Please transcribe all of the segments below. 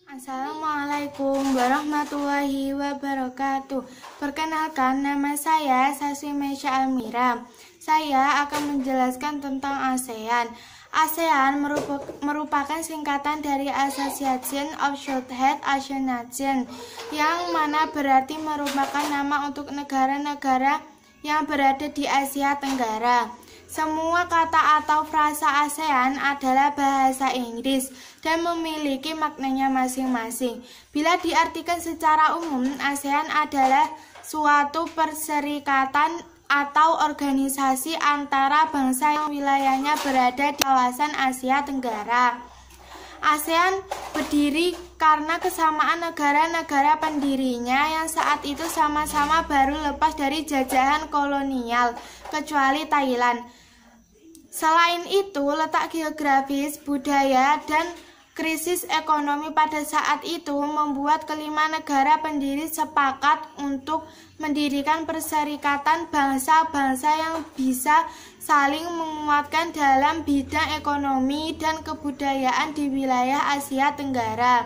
Assalamualaikum warahmatullahi wabarakatuh. Perkenalkan, nama saya Saswi Mesya Almira. Saya akan menjelaskan tentang ASEAN. ASEAN merupakan singkatan dari Association of Southeast Asian Nations, yang mana berarti merupakan nama untuk negara-negara yang berada di Asia Tenggara. Semua kata atau frasa ASEAN adalah bahasa Inggris dan memiliki maknanya masing-masing. Bila diartikan secara umum, ASEAN adalah suatu perserikatan atau organisasi antara bangsa yang wilayahnya berada di kawasan Asia Tenggara. ASEAN berdiri karena kesamaan negara-negara pendirinya yang saat itu sama-sama baru lepas dari jajahan kolonial, kecuali Thailand. Selain itu, letak geografis, budaya, dan krisis ekonomi pada saat itu membuat kelima negara pendiri sepakat untuk mendirikan perserikatan bangsa-bangsa yang bisa saling menguatkan dalam bidang ekonomi dan kebudayaan di wilayah Asia Tenggara.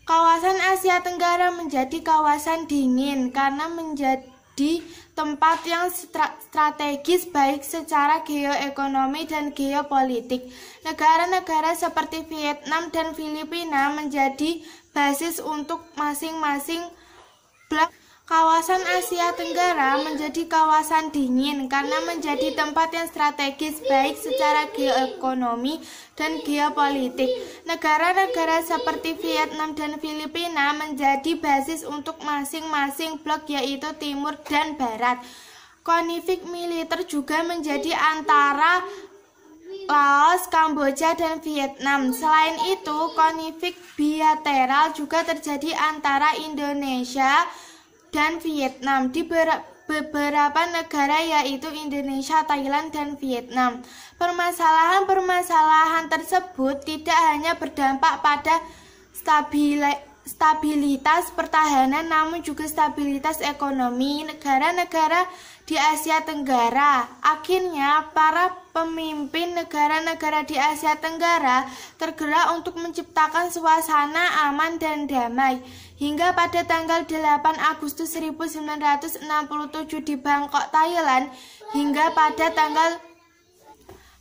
Kawasan Asia Tenggara menjadi kawasan dingin karena menjadi tempat yang strategis baik secara geoekonomi dan geopolitik. Negara-negara seperti Vietnam dan Filipina menjadi basis untuk masing-masing blok. Kawasan Asia Tenggara menjadi kawasan dingin karena menjadi tempat yang strategis baik secara geoekonomi dan geopolitik. Negara-negara seperti Vietnam dan Filipina menjadi basis untuk masing-masing blok, yaitu Timur dan Barat. Konflik militer juga menjadi antara Laos, Kamboja, dan Vietnam. Selain itu, konflik bilateral juga terjadi antara Indonesia dan Vietnam di beberapa negara, yaitu Indonesia, Thailand, dan Vietnam. Permasalahan-permasalahan tersebut tidak hanya berdampak pada stabilitas pertahanan, namun juga stabilitas ekonomi negara-negara di Asia Tenggara. Akhirnya, para pemimpin negara-negara di Asia Tenggara tergerak untuk menciptakan suasana aman dan damai. Hingga pada tanggal 8 Agustus 1967 di Bangkok, Thailand, hingga pada tanggal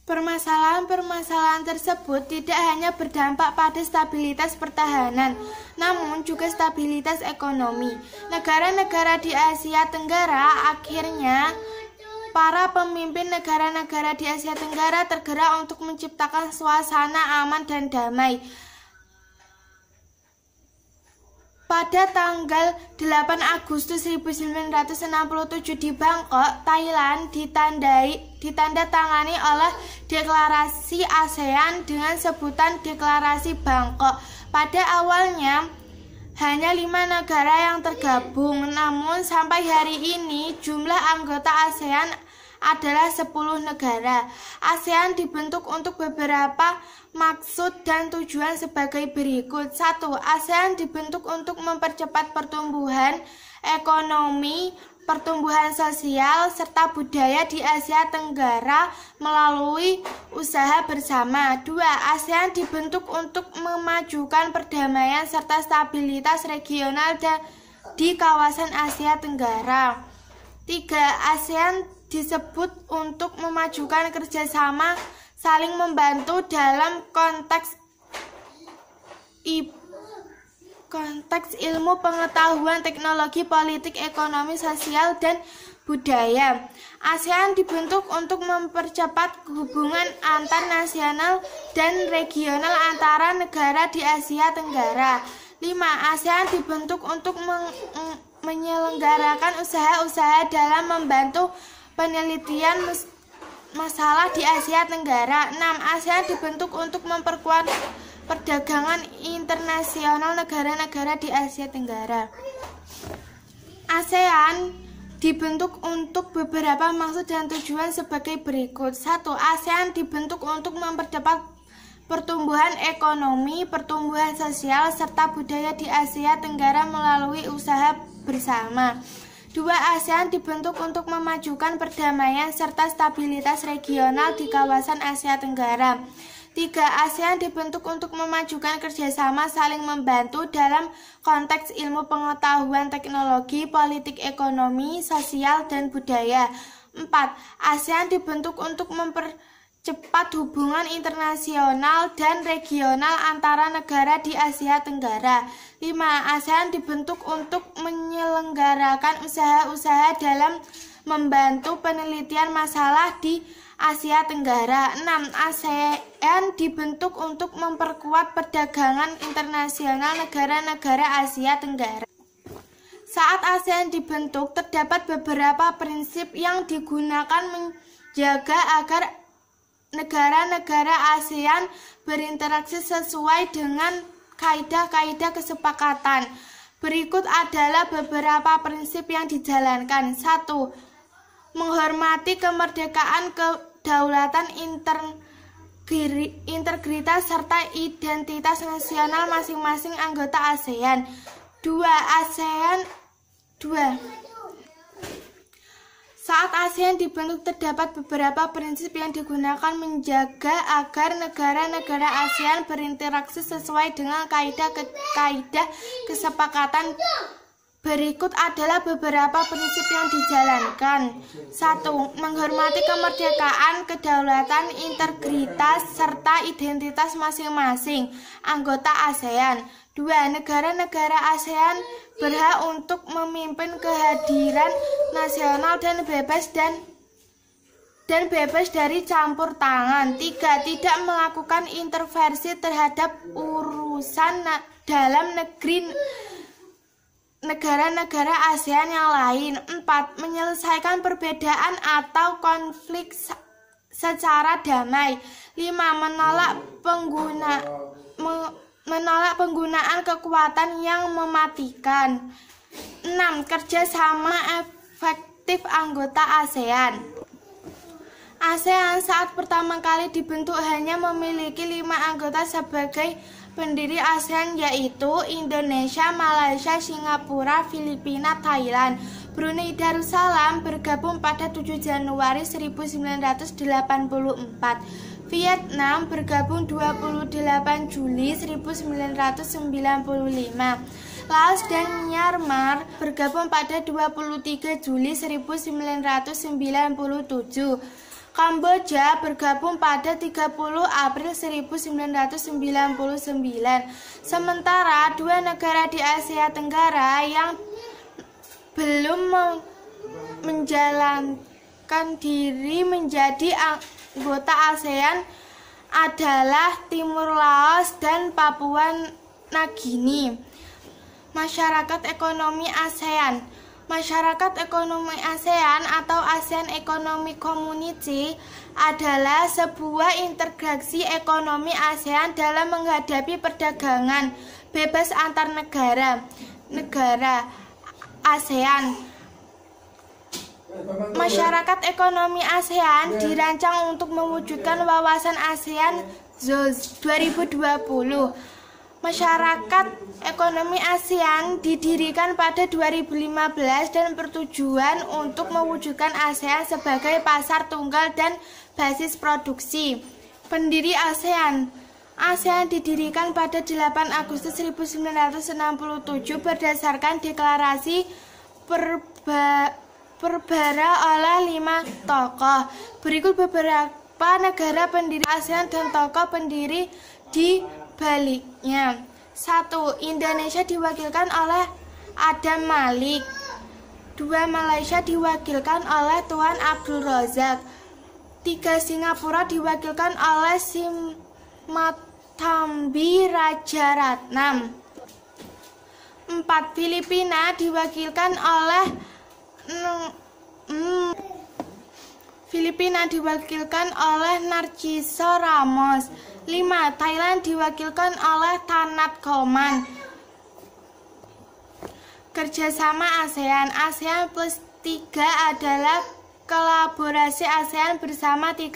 permasalahan-permasalahan tersebut tidak hanya berdampak pada stabilitas pertahanan, namun juga stabilitas ekonomi. Negara-negara di Asia Tenggara akhirnya para pemimpin negara-negara di Asia Tenggara tergerak untuk menciptakan suasana aman dan damai. Pada tanggal 8 Agustus 1967 di Bangkok, Thailand ditandatangani oleh deklarasi ASEAN dengan sebutan Deklarasi Bangkok. Pada awalnya hanya 5 negara yang tergabung, namun sampai hari ini jumlah anggota ASEAN adalah 10 negara. ASEAN dibentuk untuk beberapa maksud dan tujuan sebagai berikut. 1. ASEAN dibentuk untuk mempercepat pertumbuhan ekonomi, pertumbuhan sosial, serta budaya di Asia Tenggara melalui usaha bersama. 2. ASEAN dibentuk untuk memajukan perdamaian serta stabilitas regional di kawasan Asia Tenggara. 3. ASEAN disebut untuk memajukan kerjasama saling membantu dalam konteks ilmu pengetahuan, teknologi, politik, ekonomi, sosial, dan budaya. ASEAN dibentuk untuk mempercepat hubungan antar nasional dan regional antara negara di Asia Tenggara. 5. ASEAN dibentuk untuk menyelenggarakan usaha-usaha dalam membantu penelitian masalah di Asia Tenggara. 6. ASEAN dibentuk untuk memperkuat perdagangan internasional negara-negara di Asia Tenggara. ASEAN dibentuk untuk beberapa maksud dan tujuan sebagai berikut. 1. ASEAN dibentuk untuk mempercepat pertumbuhan ekonomi, pertumbuhan sosial, serta budaya di Asia Tenggara melalui usaha bersama. 2. ASEAN dibentuk untuk memajukan perdamaian serta stabilitas regional di kawasan Asia Tenggara. 3. ASEAN dibentuk untuk memajukan kerjasama saling membantu dalam konteks ilmu pengetahuan, teknologi, politik, ekonomi, sosial, dan budaya. 4. ASEAN dibentuk untuk mempercepat hubungan internasional dan regional antara negara di Asia Tenggara. 5. ASEAN dibentuk untuk menyelenggarakan usaha-usaha dalam membantu penelitian masalah di Asia Tenggara. 6. ASEAN dibentuk untuk memperkuat perdagangan internasional negara-negara Asia Tenggara. Saat ASEAN dibentuk, terdapat beberapa prinsip yang digunakan menjaga agar negara-negara ASEAN berinteraksi sesuai dengan kaidah-kaidah kesepakatan. Berikut adalah beberapa prinsip yang dijalankan. 1. Menghormati kemerdekaan, kedaulatan, integritas, serta identitas nasional masing-masing anggota ASEAN. 2. Saat ASEAN dibentuk, terdapat beberapa prinsip yang digunakan menjaga agar negara-negara ASEAN berinteraksi sesuai dengan kaidah kesepakatan. Berikut adalah beberapa prinsip yang dijalankan. 1. Menghormati kemerdekaan, kedaulatan, integritas, serta identitas masing-masing anggota ASEAN. 2. Negara-negara ASEAN berhak untuk memimpin kehadiran nasional dan bebas dari campur tangan. 3. Tidak melakukan intervensi terhadap urusan dalam negeri negara-negara ASEAN yang lain. 4. Menyelesaikan perbedaan atau konflik secara damai. 5. Menolak penggunaan kekuatan yang mematikan. 6. Kerjasama efektif anggota ASEAN. ASEAN saat pertama kali dibentuk hanya memiliki 5 anggota sebagai pendiri ASEAN, yaitu Indonesia, Malaysia, Singapura, Filipina, Thailand. Brunei Darussalam bergabung pada 7 Januari 1984. Vietnam bergabung 28 Juli 1995. Laos dan Myanmar bergabung pada 23 Juli 1997. Kamboja bergabung pada 30 April 1999. Sementara 2 negara di Asia Tenggara yang belum menjalankan diri menjadi anggota ASEAN adalah Timur Laos dan Papua Nugini. Masyarakat ekonomi ASEAN. Masyarakat ekonomi ASEAN atau ASEAN Economic Community adalah sebuah integrasi ekonomi ASEAN dalam menghadapi perdagangan bebas antar negara ASEAN. Masyarakat ekonomi ASEAN dirancang untuk mewujudkan wawasan ASEAN 2020. Masyarakat ekonomi ASEAN didirikan pada 2015 dan bertujuan untuk mewujudkan ASEAN sebagai pasar tunggal dan basis produksi. Pendiri ASEAN. ASEAN didirikan pada 8 Agustus 1967 berdasarkan deklarasi Perbara oleh 5 tokoh. Berikut beberapa negara pendiri ASEAN dan tokoh pendiri di baliknya. 1. Indonesia diwakilkan oleh Adam Malik. 2. Malaysia diwakilkan oleh Tuan Abdul Razak. 3. Singapura diwakilkan oleh Simathambi Rajaratnam. 4. Filipina diwakilkan oleh Narciso Ramos. 5. Thailand diwakilkan oleh Tanat Koman. Kerjasama ASEAN. ASEAN plus 3 adalah kolaborasi ASEAN bersama 3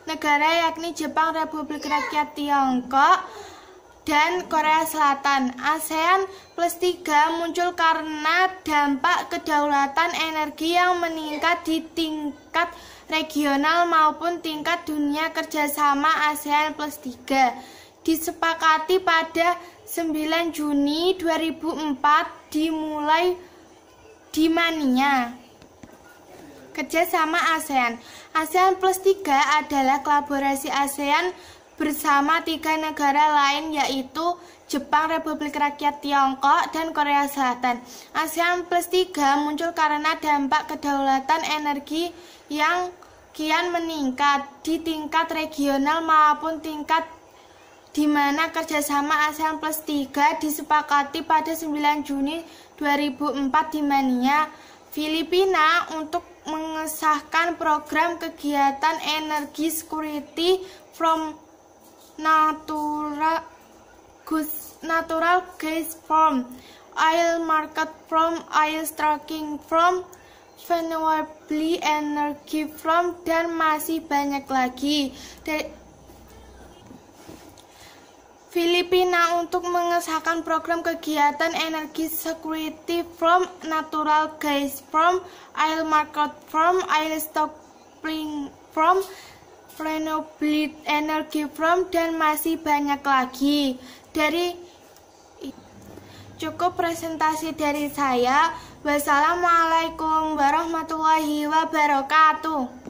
negara yakni Jepang, Republik Rakyat Tiongkok, dan Korea Selatan. ASEAN plus 3 muncul karena dampak kedaulatan energi yang meningkat di tingkat regional maupun tingkat dunia kerjasama ASEAN Plus 3 disepakati pada 9 Juni 2004 dimulai di Mania. Kerjasama ASEAN. ASEAN Plus 3 adalah kolaborasi ASEAN bersama 3 negara lain yaitu Jepang, Republik Rakyat Tiongkok, dan Korea Selatan. ASEAN Plus 3 muncul karena dampak kedaulatan energi yang kian meningkat di tingkat regional maupun tingkat di mana kerjasama ASEAN Plus 3 disepakati pada 9 Juni 2004 di Mania, Filipina untuk mengesahkan program kegiatan energi security from natural gas from oil market from oil tracking from renewable energy from dan masih banyak lagi. Filipina untuk mengesahkan program kegiatan energi security from natural gas from oil market from oil stocking from renewable energy from dan masih banyak lagi. Cukup presentasi dari saya. Wassalamualaikum warahmatullahi wabarakatuh.